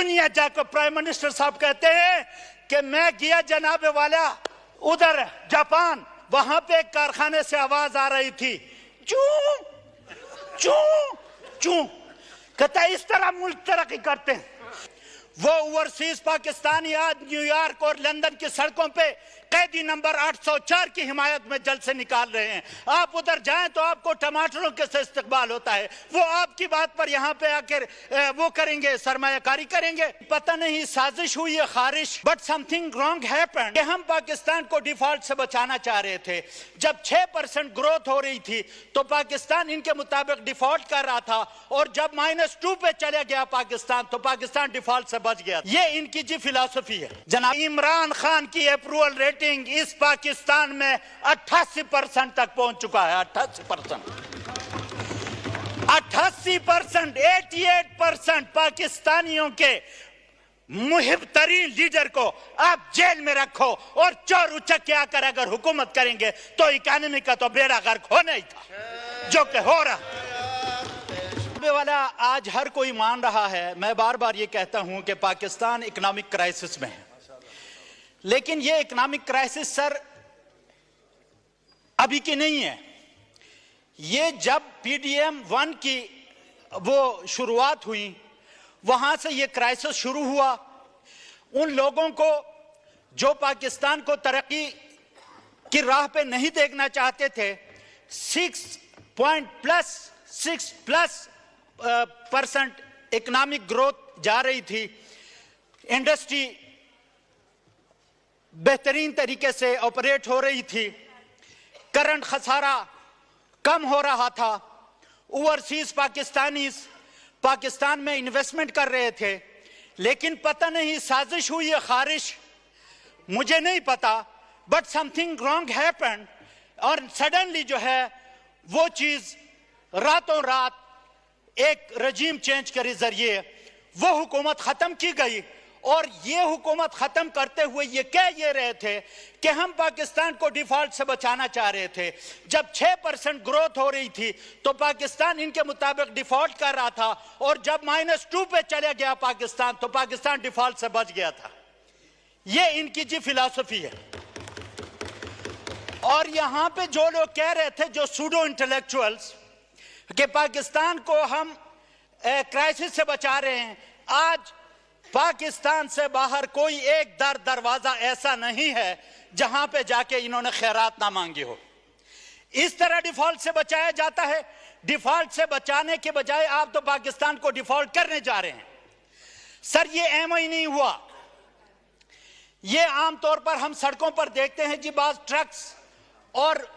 दुनिया जाकर prime minister साहब कहते हैं कि मैं गया जनाब वाला उधर जापान, वहां पे एक कारखाने से आवाज आ रही थी, चू चू चू। कहता इस तरह मुल्क तरक्की करते हैं। वो ओवरसीज पाकिस्तानी आज न्यूयॉर्क और लंदन की सड़कों पे कैदी नंबर 804 की हिमायत में जल्द से निकाल रहे हैं। आप उधर जाएं तो आपको टमाटरों के से इस्तकबाल होता है। वो आपकी बात पर यहाँ पे आकर वो करेंगे, सरमायाकारी करेंगे। पता नहीं साजिश हुई है खारिश, बट समथिंग रॉन्ग हैपेंड। हम पाकिस्तान को डिफॉल्ट से बचाना चाह रहे थे। जब 6% ग्रोथ हो रही थी तो पाकिस्तान इनके मुताबिक डिफॉल्ट कर रहा था, और जब -2 पे चले गया पाकिस्तान तो पाकिस्तान डिफॉल्ट से बच गया। ये इनकी जी फिलॉसफी है। जनाब इमरान खान की अप्रूवल रेटिंग इस पाकिस्तान में 88% तक पहुंच चुका है। 88%, 88% पाकिस्तानियों के मुहिब तरीन लीडर को आप जेल में रखो और चोर उचक के आकर अगर हुकूमत करेंगे तो इकोनॉमी का तो बेड़ा गर्क होना ही था, जो कि हो रहा वाला। आज हर कोई मान रहा है, मैं बार बार ये कहता हूं कि पाकिस्तान इकोनॉमिक क्राइसिस में है, लेकिन ये इकोनॉमिक क्राइसिस सर अभी की नहीं है। ये जब PDM 1 की वो शुरुआत हुई वहां से ये क्राइसिस शुरू हुआ। उन लोगों को जो पाकिस्तान को तरक्की की राह पे नहीं देखना चाहते थे, 6% इकोनॉमिक ग्रोथ जा रही थी, इंडस्ट्री बेहतरीन तरीके से ऑपरेट हो रही थी, करंट खसारा कम हो रहा था, ओवरसीज पाकिस्तान में इन्वेस्टमेंट कर रहे थे। लेकिन पता नहीं साजिश हुई है खारिश, मुझे नहीं पता, बट समथिंग रॉन्ग हैपेंड, और सडनली जो है वो चीज रातों रात एक रजीम चेंज के जरिए वो हुकूमत खत्म की गई। और ये हुकूमत खत्म करते हुए ये कह ये रहे थे कि हम पाकिस्तान को डिफॉल्ट से बचाना चाह रहे थे। जब 6% ग्रोथ हो रही थी तो पाकिस्तान इनके मुताबिक डिफॉल्ट कर रहा था, और जब -2 पे चले गया पाकिस्तान तो पाकिस्तान डिफॉल्ट से बच गया था। ये इनकी जी फिलॉसफी है। और यहां पे जो लोग कह रहे थे, जो सूडो इंटेलेक्चुअल्स, कि पाकिस्तान को हम क्राइसिस से बचा रहे हैं, आज पाकिस्तान से बाहर कोई एक दरवाजा ऐसा नहीं है जहां पे जाके इन्होंने खैरात ना मांगी हो। इस तरह डिफॉल्ट से बचाया जाता है। डिफॉल्ट से बचाने के बजाय आप तो पाकिस्तान को डिफॉल्ट करने जा रहे हैं। सर ये एम ही नहीं हुआ। ये आमतौर पर हम सड़कों पर देखते हैं जी, बाज ट्रक्स और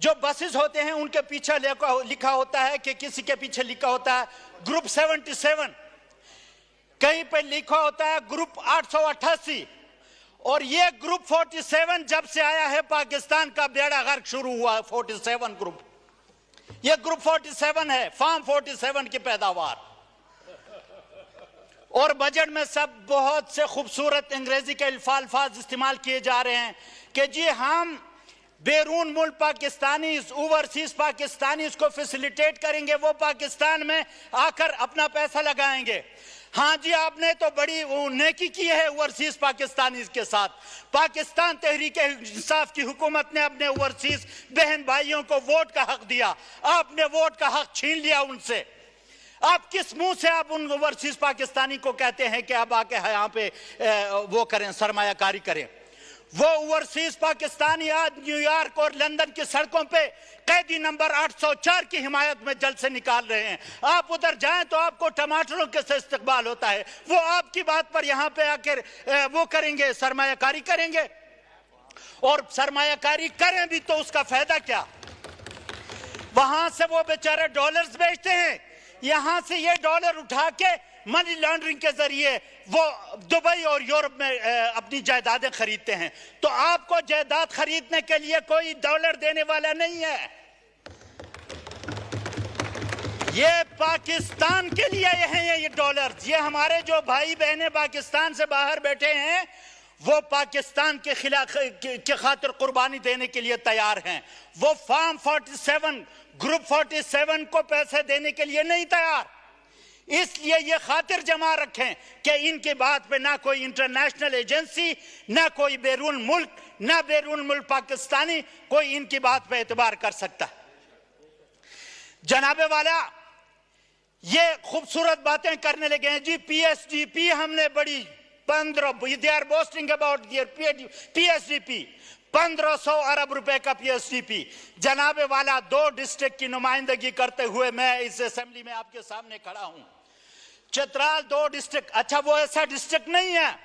जो बसेस होते हैं उनके पीछे लिखा होता है कि किसी के पीछे लिखा होता है ग्रुप 77, कहीं पे लिखा होता है ग्रुप 888, और ये ग्रुप 47 जब से आया है पाकिस्तान का बेड़ा गर्क शुरू हुआ है। 47 ग्रुप, ये ग्रुप 47 है, फार्म 47 की पैदावार। और बजट में सब बहुत से खूबसूरत अंग्रेजी के अल्फाज इस्तेमाल किए जा रहे हैं कि जी हम बैरून मुल्क पाकिस्तानी, ओवरसीज पाकिस्तानी को फैसिलिटेट करेंगे, वो पाकिस्तान में आकर अपना पैसा लगाएंगे। हाँ जी, आपने तो बड़ी नेकी की है ओवरसीज पाकिस्तानी के साथ। पाकिस्तान तहरीक इंसाफ की हुकूमत ने अपने ओवरसीज बहन भाइयों को वोट का हक दिया, आपने वोट का हक छीन लिया उनसे। आप किस मुंह से आप उन ओवरसीज पाकिस्तानी को कहते हैं कि अब आके यहाँ पे वो करें, सरमायाकारी करें? वो ओवरसीज पाकिस्तानी आज न्यूयॉर्क और लंदन की सड़कों पे कैदी नंबर 804 की हिमायत में जल्द से निकाल रहे हैं। आप उधर जाएं तो आपको टमाटरों के से इस्तकबाल होता है। वो आपकी बात पर यहाँ पे आकर वो करेंगे, सरमायाकारी करेंगे। और सरमायाकारी करें भी तो उसका फायदा क्या? वहां से वो बेचारे डॉलर्स बेचते हैं, यहां से ये डॉलर उठा के मनी लॉन्ड्रिंग के जरिए वो दुबई और यूरोप में अपनी जायदादें खरीदते हैं। तो आपको जायदाद खरीदने के लिए कोई डॉलर देने वाला नहीं है। ये पाकिस्तान के लिए हैं ये डॉलर। ये हमारे जो भाई बहनें पाकिस्तान से बाहर बैठे हैं वो पाकिस्तान के खिलाफ के खातिर कुर्बानी देने के लिए तैयार हैं। वो फार्म 47 ग्रुप 47 को पैसे देने के लिए नहीं तैयार। इसलिए ये खातिर जमा रखें कि इनकी बात पे ना कोई इंटरनेशनल एजेंसी, ना कोई बैरून मुल्क, ना बैरून मुल्क पाकिस्तानी कोई इनकी बात पे एतबार कर सकता। जनाबे वाला ये खूबसूरत बातें करने लगे हैं जी। PSDP हमने बड़ी 15 they are boasting about their PSDP 1500 अरब रुपए का PSDP। जनाबे वाला 2 डिस्ट्रिक्ट की नुमाइंदगी करते हुए मैं इस असेंबली में आपके सामने खड़ा हूं। चित्राल 2 डिस्ट्रिक्ट, अच्छा वो ऐसा डिस्ट्रिक्ट नहीं है,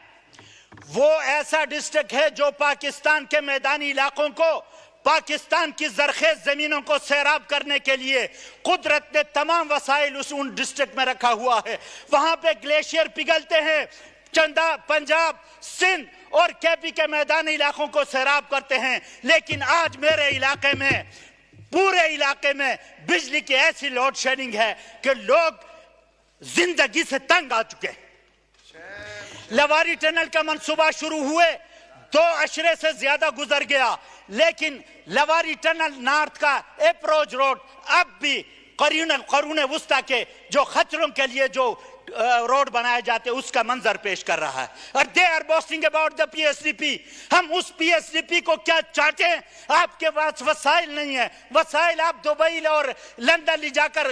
वो ऐसा डिस्ट्रिक्ट है जो पाकिस्तान के मैदानी इलाकों को, पाकिस्तान की जरखेज जमीनों को सैराब करने के लिए कुदरत ने तमाम वसाइल उन डिस्ट्रिक्ट में रखा हुआ है। वहां पे ग्लेशियर पिघलते हैं, चंदा, पंजाब, सिंध और KP के मैदानी इलाकों को सैराब करते हैं। लेकिन आज मेरे इलाके में, पूरे इलाके में बिजली की ऐसी लोड शेडिंग है कि लोग जिंदगी से तंग आ चुके हैं। लवारी टनल का मंसूबा शुरू हुए 2 अशरे से ज्यादा गुजर गया, लेकिन लवारी टनल नॉर्थ का अप्रोच रोड अब भी करून वुस्ता के जो खतरों के लिए जो रोड बनाए जाते उसका मंजर पेश कर रहा है। और they are boasting about the PSDP। हम उस PSDP को क्या चाहते हैं? आपके पास वसाइल नहीं है। वसाइल आप दुबई और लंदन ले जाकर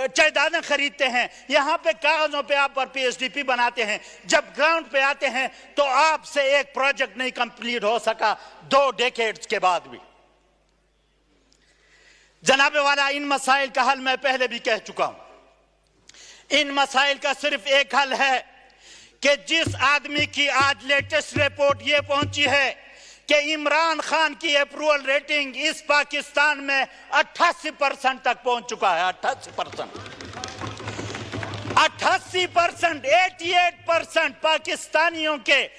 जायदादें खरीदते हैं, यहाँ पे कागजों पे आप पर PSDP बनाते हैं। जब ग्राउंड पे आते हैं तो आपसे एक प्रोजेक्ट नहीं कंप्लीट हो सका 2 डेकेड्स के बाद भी। जनाबे वाला इन मसाइल का हल मैं पहले भी कह चुका हूं। इन मसाइल का सिर्फ एक हल है कि जिस आदमी की आज लेटेस्ट रिपोर्ट ये पहुंची है कि इमरान खान की अप्रूवल रेटिंग इस पाकिस्तान में 88% तक पहुंच चुका है। 88%, 88% पाकिस्तानियों के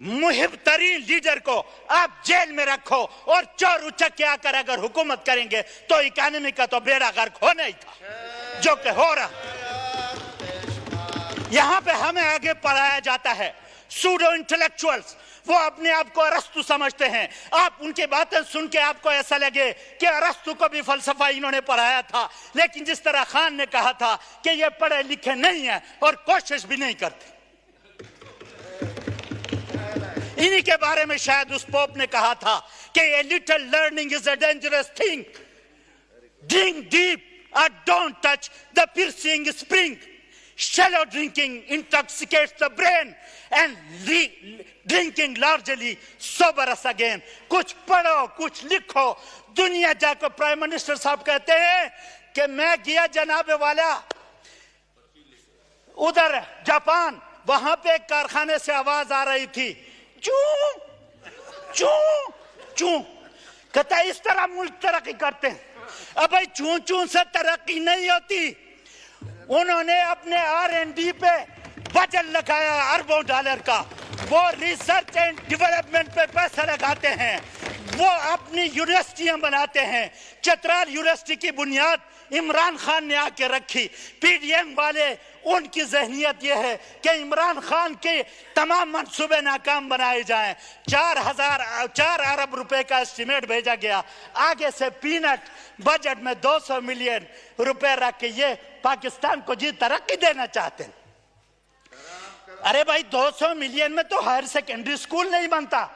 मुहिब तरीन लीडर को आप जेल में रखो और चोर उचक के आकर अगर हुकूमत करेंगे तो इकोनॉमी का तो बेड़ा गर्क होना ही था, जो कि हो रहा। यहां पे हमें आगे पढ़ाया जाता है सूडो इंटेलेक्चुअल्स, वो अपने आप को अरस्तु समझते हैं। आप उनकी बातें सुन के आपको ऐसा लगे कि अरस्तु को भी फलसफा इन्होंने पढ़ाया था, लेकिन जिस तरह खान ने कहा था कि ये पढ़े लिखे नहीं है और कोशिश भी नहीं करते। इन्हीं के बारे में शायद उस पोप ने कहा था कि a little learning is a dangerous thing. Drink deep or don't touch the piercing spring. Shallow drinking intoxicates the brain and drinking largely sober us again. कुछ पढ़ो, कुछ लिखो। दुनिया जाकर प्राइम मिनिस्टर साहब कहते हैं कि मैं गया जनाबे वाला उधर जापान, वहां पे एक कारखाने से आवाज आ रही थी, चूं चूं चूं। कहता इस तरह मुल्क तरक्की करते हैं। अब भाई चूं चूं से तरक्की नहीं होती। उन्होंने अपने R&D पे बजट लगाया अरबों डॉलर का, वो रिसर्च एंड डेवलपमेंट पे पैसा लगाते हैं, वो अपनी यूनिवर्सिटियां बनाते हैं। चित्राल यूनिवर्सिटी की बुनियाद इमरान खान ने आके रखी। PDM वाले, उनकी जहनियत यह है कि इमरान खान के तमाम मंसूबे नाकाम बनाए जाएं। 4 अरब रुपए का एस्टिमेट भेजा गया, आगे से पीनट बजट में 200 मिलियन रुपए रख के ये पाकिस्तान को जी तरक्की देना चाहते हैं। अरे भाई 200 मिलियन में तो हायर सेकेंडरी स्कूल नहीं बनता।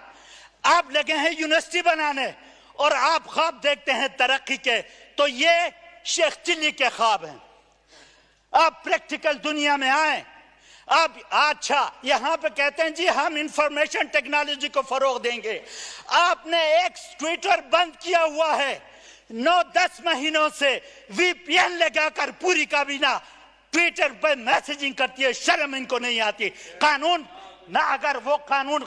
आप लगे हैं यूनिवर्सिटी बनाने और आप ख्वाब देखते हैं तरक्की के, तो ये शेख चिल्ली के ख्वाब हैं। आप प्रैक्टिकल दुनिया में आए। आप अच्छा यहां पे कहते हैं जी हम इंफॉर्मेशन टेक्नोलॉजी को फरोग देंगे। आपने एक ट्विटर बंद किया हुआ है, 9-10 महीनों से VPN लगाकर पूरी काबीना ट्विटर पर मैसेजिंग करती है। शर्म इनको नहीं आती। कानून ना, अगर वो कानून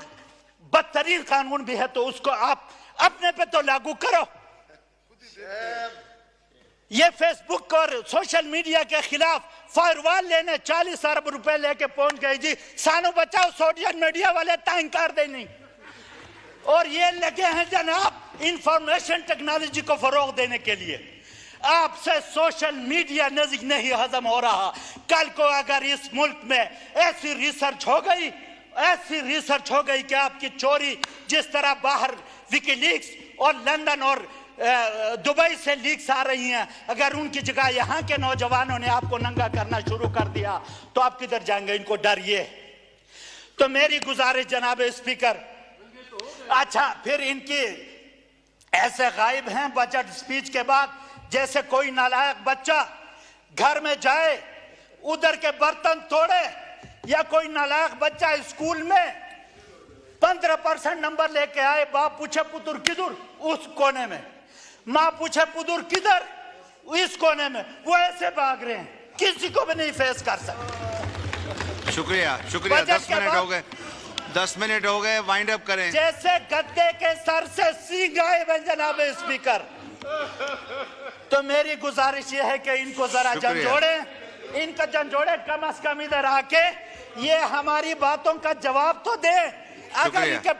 बदतरीन कानून भी है तो उसको आप अपने पे तो लागू करो। ये फेसबुक और सोशल मीडिया के खिलाफ फायरवॉल लेने 40 अरब रुपए लेके पहुंच गए जी। सानो बचाओ सोशल मीडिया वाले तांकार दे नहीं, और ये लगे हैं जनाब इंफॉर्मेशन टेक्नोलॉजी को फरोग देने के लिए। आपसे सोशल मीडिया नजदीक नहीं हजम हो रहा। कल को अगर इस मुल्क में ऐसी रिसर्च हो गई कि आपकी चोरी जिस तरह बाहर विकीलीक्स और लंदन और दुबई से लीक्स आ रही हैं, अगर उनकी जगह यहाँ के नौजवानों ने आपको नंगा करना शुरू कर दिया तो आप किधर जाएंगे? इनको डर ये। तो मेरी गुजारिश जनाब स्पीकर, अच्छा फिर इनकी ऐसे गायब हैं बजट स्पीच के बाद, जैसे कोई नालायक बच्चा घर में जाए उधर के बर्तन तोड़े, या कोई नालायक बच्चा स्कूल में 15% नंबर लेके आए, बाप पूछे पुत्र किधर? उस कोने में। माँ पूछे पुत्र किधर? इस कोने में। वो ऐसे भाग रहे हैं, किसी को भी नहीं फेस कर सकते। शुक्रिया शुक्रिया। 10 मिनट हो गए, वाइंड अप करें। जैसे गद्दे के सर से सींग आए जनाब स्पीकर। तो मेरी गुजारिश ये है कि इनको जरा झंझोड़े, इनका झंझोड़े, कम से कम इधर आके ये हमारी बातों का जवाब तो दे। अगर इनके